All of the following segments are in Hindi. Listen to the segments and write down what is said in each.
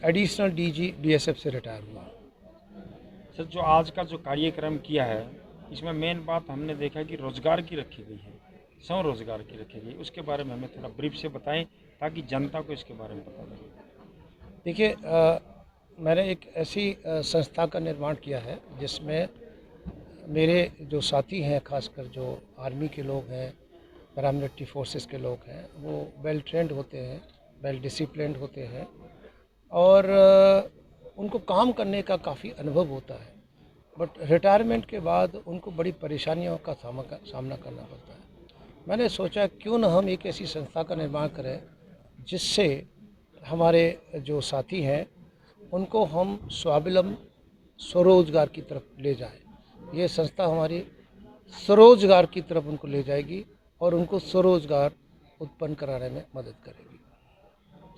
एडिशनल डीजी बीएसएफ से रिटायर हुआ। सर, जो आज का जो कार्यक्रम किया है, इसमें मेन बात हमने देखा कि रोजगार की रखी गई है, स्वरोजगार की रखी गई। उसके बारे में हमें थोड़ा ब्रीफ से बताएं ताकि जनता को इसके बारे में पता लगे। देखिए, मैंने एक ऐसी संस्था का निर्माण किया है जिसमें मेरे जो साथी हैं, खासकर जो आर्मी के लोग हैं, पैरामिलिट्री फोर्सेस के लोग हैं, वो वेल ट्रेंड होते हैं, वेल डिसिप्लिन्ड होते हैं और उनको काम करने का काफ़ी अनुभव होता है। बट रिटायरमेंट के बाद उनको बड़ी परेशानियों का सामना करना पड़ता है। मैंने सोचा क्यों न हम एक ऐसी संस्था का निर्माण करें जिससे हमारे जो साथी हैं उनको हम स्वावलंबन स्वरोजगार की तरफ ले जाएं। ये संस्था हमारी स्वरोजगार की तरफ उनको ले जाएगी और उनको स्वरोजगार उत्पन्न कराने में मदद करेगी।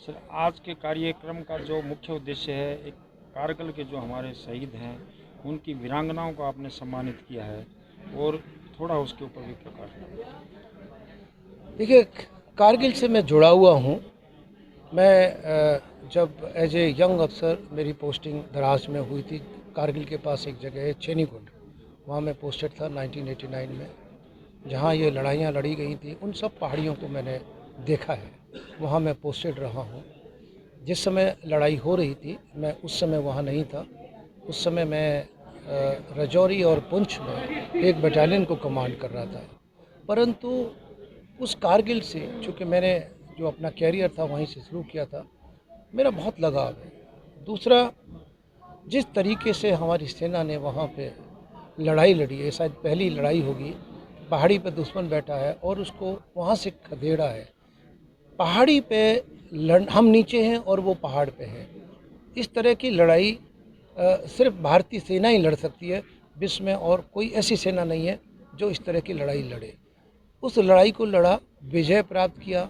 सर, आज के कार्यक्रम का जो मुख्य उद्देश्य है, एक कारगिल के जो हमारे शहीद हैं उनकी वीरांगनाओं को आपने सम्मानित किया है, और थोड़ा उसके ऊपर भी प्रकाश डालें। देखिए, कारगिल से मैं जुड़ा हुआ हूँ। मैं जब एज ए यंग अफसर मेरी पोस्टिंग द्रास में हुई थी। कारगिल के पास एक जगह है छेनीगुंड, वहाँ मैं पोस्टेड था 1989 में। जहाँ ये लड़ाइयाँ लड़ी गई थी उन सब पहाड़ियों को मैंने देखा है, वहाँ मैं पोस्टेड रहा हूँ। जिस समय लड़ाई हो रही थी मैं उस समय वहाँ नहीं था। उस समय मैं राजौरी और पुंछ में एक बटालियन को कमांड कर रहा था। परंतु उस कारगिल से, चूँकि मैंने जो अपना कैरियर था वहीं से शुरू किया था, मेरा बहुत लगाव है। दूसरा, जिस तरीके से हमारी सेना ने वहाँ पे लड़ाई लड़ी है, शायद पहली लड़ाई होगी, पहाड़ी पे दुश्मन बैठा है और उसको वहाँ से खदेड़ा है। पहाड़ी पे हम नीचे हैं और वो पहाड़ पे है। इस तरह की लड़ाई सिर्फ भारतीय सेना ही लड़ सकती है। विश्व में और कोई ऐसी सेना नहीं है जो इस तरह की लड़ाई लड़े। उस लड़ाई को लड़ा, विजय प्राप्त किया।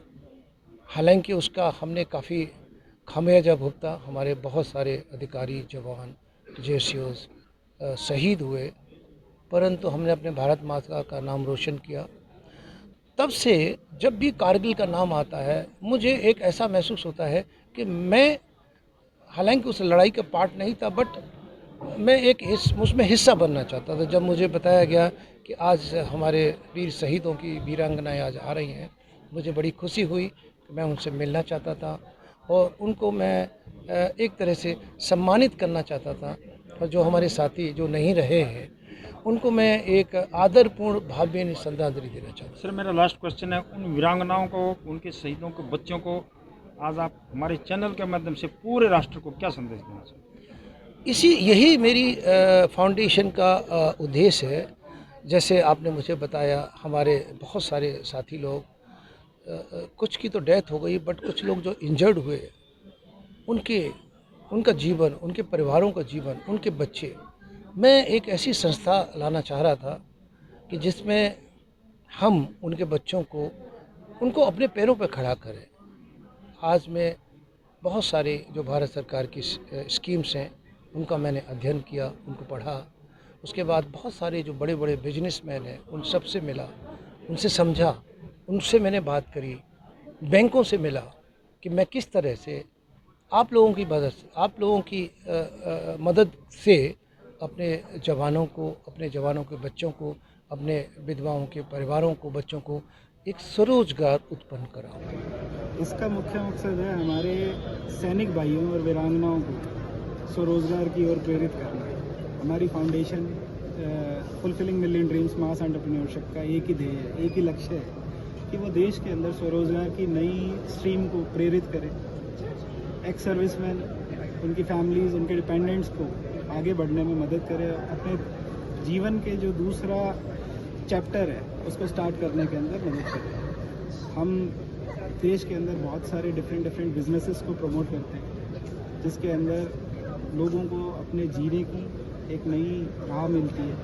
हालांकि उसका हमने काफ़ी खामियाजा भुगता। हमारे बहुत सारे अधिकारी, जवान, जेसीओज शहीद हुए, परंतु हमने अपने भारत माता का नाम रोशन किया। तब से जब भी कारगिल का नाम आता है मुझे एक ऐसा महसूस होता है कि मैं, हालांकि उस लड़ाई का पार्ट नहीं था, बट मैं एक उसमें हिस्सा बनना चाहता था। जब मुझे बताया गया कि आज हमारे वीर शहीदों की वीरांगनाएं आज आ रही हैं, मुझे बड़ी खुशी हुई। मैं उनसे मिलना चाहता था और उनको मैं एक तरह से सम्मानित करना चाहता था। और जो हमारे साथी जो नहीं रहे हैं उनको मैं एक आदरपूर्ण भावभीनी श्रद्धांजलि देना चाहता हूँ। सर, मेरा लास्ट क्वेश्चन है, उन वीरांगनाओं को, उनके शहीदों को, बच्चों को आज आप हमारे चैनल के माध्यम से पूरे राष्ट्र को क्या संदेश देना चाहते हैं? यही मेरी फाउंडेशन का उद्देश्य है। जैसे आपने मुझे बताया, हमारे बहुत सारे साथी लोग, कुछ की तो डेथ हो गई, बट कुछ लोग जो इंजर्ड हुए, उनका जीवन, उनके परिवारों का जीवन, उनके बच्चे, मैं एक ऐसी संस्था लाना चाह रहा था कि जिसमें हम उनके बच्चों को, उनको अपने पैरों पर खड़ा करें। आज मैं बहुत सारे जो भारत सरकार की स्कीम्स हैं उनका मैंने अध्ययन किया, उनको पढ़ा। उसके बाद बहुत सारे जो बड़े बड़े बिजनेसमैन हैं उन सब से मिला, उनसे समझा, उनसे मैंने बात करी, बैंकों से मिला कि मैं किस तरह से आप लोगों की मदद से अपने जवानों के बच्चों को, अपने विधवाओं के परिवारों को, बच्चों को एक स्वरोजगार उत्पन्न कराऊं। इसका मुख्य मकसद है हमारे सैनिक भाइयों और वीरांगनाओं को स्वरोजगार की ओर प्रेरित करना। हमारी फाउंडेशन फुलफिलिंग मिलियन ड्रीम्स मास एंटरप्रेन्योरशिप का एक ही ध्येय है, एक ही लक्ष्य है कि वो देश के अंदर स्वरोजगार की नई स्ट्रीम को प्रेरित करे। एक्स सर्विसमैन, उनकी फैमिलीज़, उनके डिपेंडेंट्स को आगे बढ़ने में मदद करे, अपने जीवन के जो दूसरा चैप्टर है उसको स्टार्ट करने के अंदर मदद करे। हम देश के अंदर बहुत सारे डिफरेंट बिजनेसेस को प्रमोट करते हैं, जिसके अंदर लोगों को अपने जीने की एक नई राह मिलती है।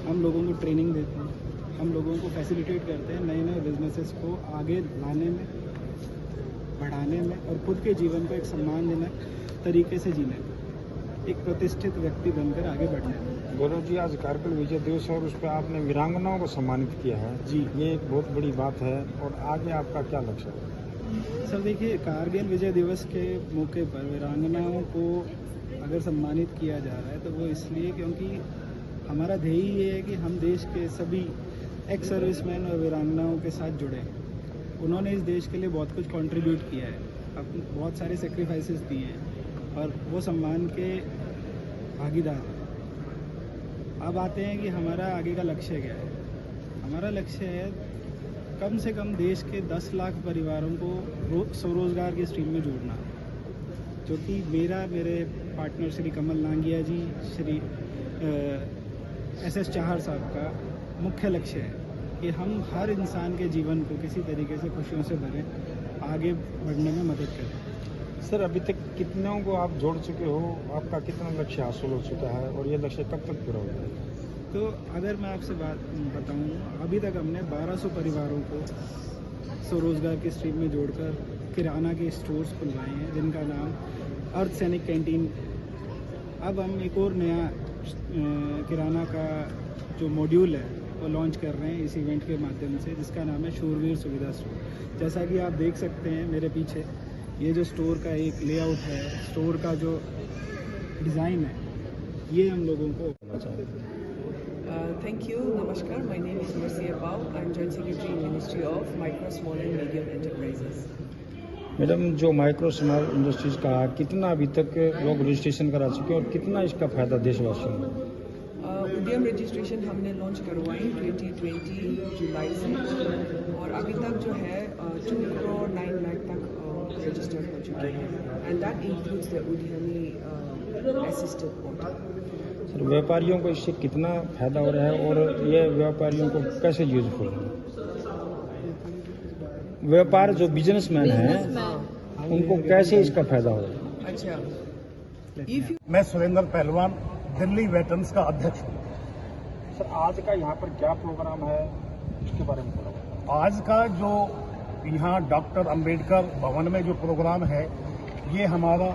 हम लोगों को ट्रेनिंग देते हैं, हम लोगों को फैसिलिटेट करते हैं नए नए बिजनेसेस को आगे लाने में, बढ़ाने में, और खुद के जीवन को एक सम्मानजनक तरीके से जीने में, एक प्रतिष्ठित व्यक्ति बनकर आगे बढ़ने में। गौरव जी, आज कारगिल विजय दिवस है और उस पर आपने वीरांगनाओं को सम्मानित किया है जी, ये एक बहुत बड़ी बात है। और आगे आपका क्या लक्ष्य है? सर देखिए, कारगिल विजय दिवस के मौके पर वीरांगनाओं को अगर सम्मानित किया जा रहा है तो वो इसलिए क्योंकि हमारा ध्येय ये है कि हम देश के सभी एक्स सर्विसमैन और वीरांगनाओं के साथ जुड़े हैं। उन्होंने इस देश के लिए बहुत कुछ कंट्रीब्यूट किया है, अब बहुत सारे सेक्रीफाइसेस दिए हैं और वो सम्मान के भागीदार हैं। अब आते हैं कि हमारा आगे का लक्ष्य क्या है। हमारा लक्ष्य है कम से कम देश के 10 लाख परिवारों को स्वरोजगार की स्ट्रीम में जोड़ना, जो कि मेरे पार्टनर श्री कमल नांगिया जी, श्री SS चाहर साहब का मुख्य लक्ष्य है कि हम हर इंसान के जीवन को किसी तरीके से खुशियों से भरें, आगे बढ़ने में मदद करें। सर अभी तक कितनों को आप जोड़ चुके हो, आपका कितना लक्ष्य हासिल हो चुका है और ये लक्ष्य कब तक पूरा होगा? तो अगर मैं आपसे बात बताऊं, अभी तक हमने 1200 परिवारों को स्वरोजगार की स्ट्रीम में जोड़कर किराना के स्टोर्स खुलवाए हैं, जिनका नाम अर्थ सैनिक कैंटीन। अब हम एक और नया किराना का जो मॉड्यूल है वो लॉन्च कर रहे हैं इस इवेंट के माध्यम से, जिसका नाम है शूरवीर सुविधा स्टोर। जैसा कि आप देख सकते हैं मेरे पीछे, ये जो स्टोर का एक लेआउट है, स्टोर का जो डिज़ाइन है, ये हम लोगों को Thank you. Namaskar. My name is Marcia Pao. I am Joint Secretary in Ministry of Micro, Small and Medium Enterprises. Madam, जो माइक्रो स्मॉल इंडस्ट्रीज का कितना अभी तक लोग रजिस्ट्रेशन करा चुके हैं और कितना इसका फायदा देशवासियों को? उद्यम रजिस्ट्रेशन हमने लॉन्च करवाई 2020 जुलाई से और अभी तक जो है 2 करोड़ 9 लाख तक रजिस्टर्ड हो चुके हैं, एंड दैट इंक्लूड्स द उद्यमी असिस्टेड पोर्टल। सर व्यापारियों को इससे कितना फायदा हो रहा है और ये व्यापारियों को कैसे यूजफुल है? व्यापार जो बिजनेसमैन हैं उनको कैसे इसका फायदा हो रहा है? अच्छा, मैं सुरेंद्र पहलवान, दिल्ली वेटरन्स का अध्यक्ष हूँ। सर आज का यहाँ पर क्या प्रोग्राम है, इसके बारे में थोड़ा बताओ। आज का जो यहाँ डॉक्टर अंबेडकर भवन में जो प्रोग्राम है, ये हमारा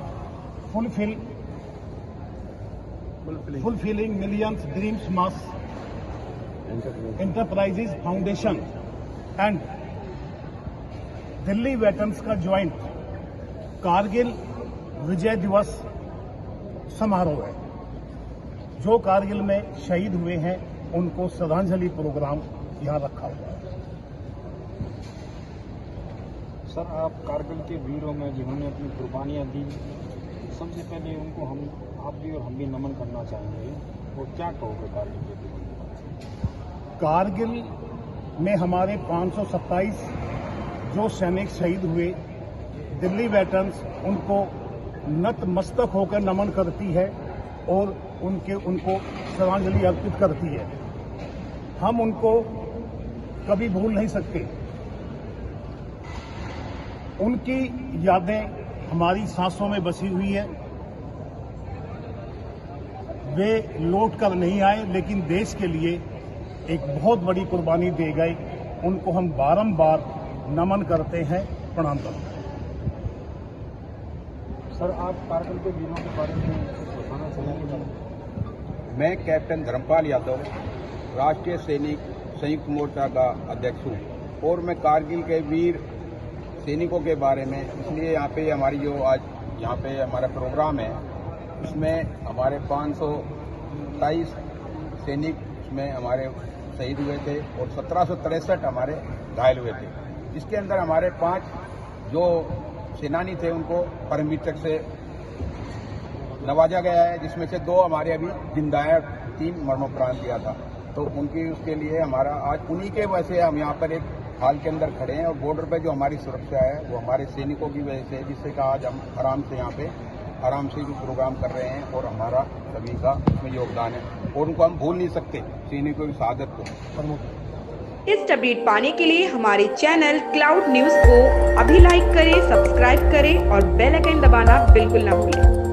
fulfilling millions dreams mass enterprises foundation and Delhi veterans का ज्वाइंट कारगिल विजय दिवस समारोह है। जो कारगिल में शहीद हुए हैं उनको श्रद्धांजलि प्रोग्राम यहाँ रखा हुआ है। सर आप कारगिल के वीरों में जिन्होंने अपनी कुर्बानियाँ दी, सबसे पहले उनको आप भी और हम भी नमन करना चाहेंगे, वो क्या कहोगे कारगिल के वीरों के बारे? कारगिल में हमारे 527 जो सैनिक शहीद हुए, दिल्ली वेटरन्स उनको नतमस्तक होकर नमन करती है और उनको श्रद्धांजलि अर्पित करती है। हम उनको कभी भूल नहीं सकते। उनकी यादें हमारी सांसों में बसी हुई है। वे लौट कर नहीं आए, लेकिन देश के लिए एक बहुत बड़ी कुर्बानी दे गए। उनको हम बारंबार नमन करते हैं, प्रणाम करते हैं। सर आप कारगिल के वीरों के बारे में कुछ बताना चाहेंगे? मैं कैप्टन धर्मपाल यादव, राष्ट्रीय सैनिक संयुक्त मोर्चा का अध्यक्ष हूँ और मैं कारगिल के वीर सैनिकों के बारे में, इसलिए यहाँ पे हमारी जो आज यहाँ पे हमारा प्रोग्राम है, उसमें हमारे 527 सैनिक उसमें हमारे शहीद हुए थे और 1763 हमारे घायल हुए थे। इसके अंदर हमारे 5 जो सेनानी थे उनको परमवीर चक्र से नवाजा गया है, जिसमें से 2 हमारे अभी जिंदा है, 3 मरणोपरांत दिया था। तो उनकी उसके लिए हमारा आज उन्हीं के वजह से हम यहाँ पर एक हाल के अंदर खड़े हैं और बॉर्डर पे जो हमारी सुरक्षा है वो हमारे सैनिकों की वजह से, जिससे कि आज हम आराम से यहाँ पे आराम से भी प्रोग्राम कर रहे हैं और हमारा सभी का इसमें योगदान है और उनको हम भूल नहीं सकते सैनिकों की शहादत को। इस अपडेट पाने के लिए हमारे चैनल क्लाउड न्यूज को अभी लाइक करें, सब्सक्राइब करें और बेल आइकन दबाना बिल्कुल ना भूलें।